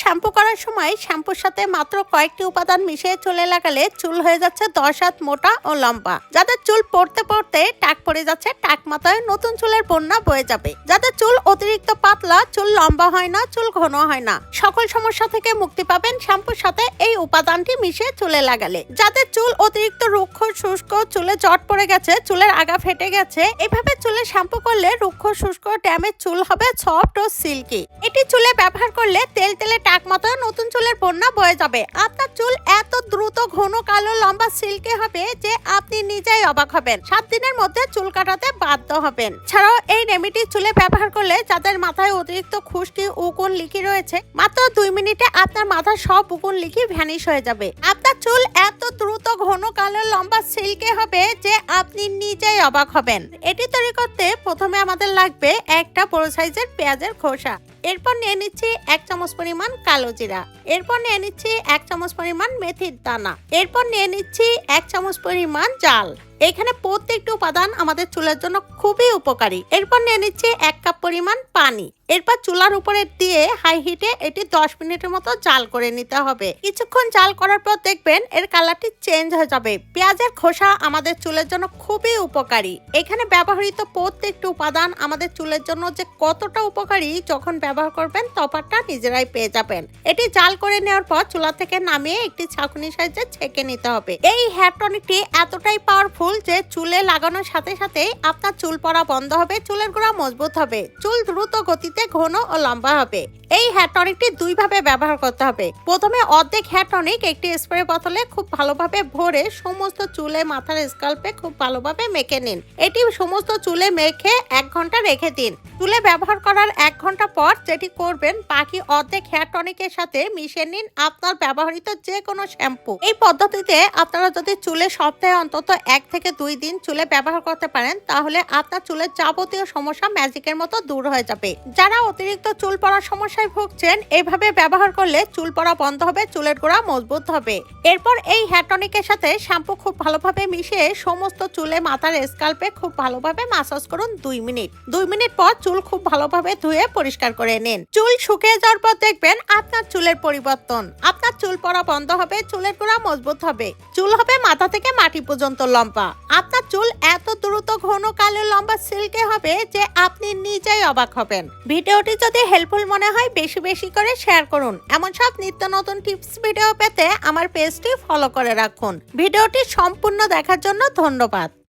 Shampoo করার সময় শ্যাম্পুর সাথে মাত্র কয়েকটি উপাদান মিশিয়ে চুলে লাগালে চুল হয়ে যাচ্ছে 10 হাত মোটা ও লম্বা। যাদের চুল পড়তে পড়তে টাক পড়ে যাচ্ছে, টাক মাথায় নতুন চুলের বন্যা বয়ে যাবে। যাদের চুল অতিরিক্ত পাতলা, চুল লম্বা হয় না, চুল ঘন হয় না, সকল সমস্যা থেকে মুক্তি পাবেন শ্যাম্পুর সাথে এই উপাদানটি মিশিয়ে চুলে লাগালে। যাদের চুল অতিরিক্ত রুক্ষ শুষ্ক, চুলে জট পড়ে গেছে, চুলের আগা ফেটে গেছে, এভাবে চুলে শ্যাম্পু করলে রুক্ষ শুষ্ক ড্যামেজ চুল হবে সফট ও সিল্কি। এটি চুলে ব্যবহার করলে তেল তেলে টাক মাথায় নতুন চুলের বন্যা বয়ে যাবে। আপনার চুল এত দ্রুত ঘন কালো লম্বা সিল্কি হবে যে আপনি নিজেই অবাক হবেন। 7 দিনের মধ্যে চুল কাটাতে বাধ্য হবেন। ছাড়াও এই রেমেডি চুলে ব্যবহার করলে যাদের মাথায় অতিরিক্ত খুশকি উকুন লিকি রয়েছে, মাত্র 2 মিনিটে আপনার মাথার সব উকুন লিকি ভ্যানিশ হয়ে যাবে। আপনার চুল এত দ্রুত ঘন কালো লম্বা সিল্কি হবে যে আপনি নিজেই অবাক হবেন। এটি তৈরি করতে প্রথমে আমাদের লাগবে একটা বড় সাইজের পেঁয়াজের খোসা। এরপর নিয়ে নিচ্ছি 1 চামচ পরিমাণ কালো জিরা। এরপর নিয়ে নিচ্ছি 1 চামচ পরিমাণ মেথির দানা। এরপর নিয়ে নিচ্ছি 1 চামচ পরিমাণ জাল। এখানে প্রত্যেকটি উপাদান আমাদের চুলের জন্য খুবই উপকারী। এরপর নিয়ে নিচ্ছি 1 কাপ পরিমাণ পানি। এরপর চুলার উপরে দিয়ে হাই হিটে এটি 10 মিনিটের মতো জাল করে নিতে হবে। কিছুক্ষণ জাল করার পর দেখবেন এর কালারটি চেঞ্জ হয়ে যাবে। পেঁয়াজের খোসা আমাদের চুলের জন্য খুবই উপকারী। এখানে ব্যবহৃত প্রত্যেকটি উপাদান আমাদের চুলের জন্য যে কতটা উপকারী, যখন ব্যবহার করবেন তফাৎটা নিজেরাই পেয়ে যাবেন। এটি জাল করে নেওয়ার পর চুলা থেকে নামিয়ে একটি ছাঁকনি সাহায্যে ছেঁকে নিতে হবে। এই হেয়ার টনিকটি এতটাই পাওয়ারফুল যে চুলে লাগানোর সাথে সাথেই আপনার চুল পড়া বন্ধ হবে, চুলের গোড়া মজবুত হবে, চুল দ্রুত গতিতে ঘন ও লম্বা হবে। এই হেয়ার টনিকটি 2 ভাবে ব্যবহার করতে হবে। প্রথমে অর্ধেক হেয়ার টনিক একটি স্প্রে বোতলে খুব ভালোভাবে ভরে সমস্ত চুলে মাথার স্কাল্পে খুব ভালোভাবে মেখে নিন। এটি সমস্ত চুলে মেখে 1 ঘন্টা রেখে দিন। চুলে ব্যবহার করার 1 ঘন্টা পর যেটি করবেন, বাকি অর্ধেক হেয়ার টনিকের সাথে মিশিয়ে নিন আপনার ব্যবহৃত যে কোনো শ্যাম্পু। এই পদ্ধতিতে আপনারা যদি চুলে সপ্তাহে অন্তত 1 থেকে 2 দিন চুলে ব্যবহার করতে পারেন, তাহলে আপনার চুলের যাবতীয় সমস্যা ম্যাজিকের মতো দূর হয়ে যাবে। যারা অতিরিক্ত চুল পড়ার সমস্যায় ভুগছেন, এভাবে ব্যবহার করলে চুল পড়া বন্ধ হবে, চুলের গোড়া মজবুত হবে। এরপর এই হেয়ার টনিকের সাথে শ্যাম্পু খুব ভালোভাবে মিশিয়ে সমস্ত চুলে মাথার স্কাল্পে খুব ভালোভাবে মাসাজ করুন 2 মিনিট। 2 মিনিট পর চুল খুব ভালোভাবে ধুয়ে পরিষ্কার করে নিন। চুল শুকিয়ে যাওয়ার পর দেখবেন আপনার চুলের পরিবর্তন। আপনার চুল পড়া বন্ধ হবে, চুলের গোড়া মজবুত হবে, চুল হবে মাথা থেকে মাটি পর্যন্ত লম্বা। আপনার চুল এত দ্রুত ঘন কালো লম্বা সিল্কি হবে যে আপনি নিজেই অবাক হবেন। ভিডিওটি যদি হেল্পফুল মনে হয় বেশি বেশি করে শেয়ার করুন। এমন সব নিত্য নতুন টিপস ভিডিও পেতে আমার পেজটি ফলো করে রাখুন। ভিডিওটি সম্পূর্ণ দেখার জন্য ধন্যবাদ।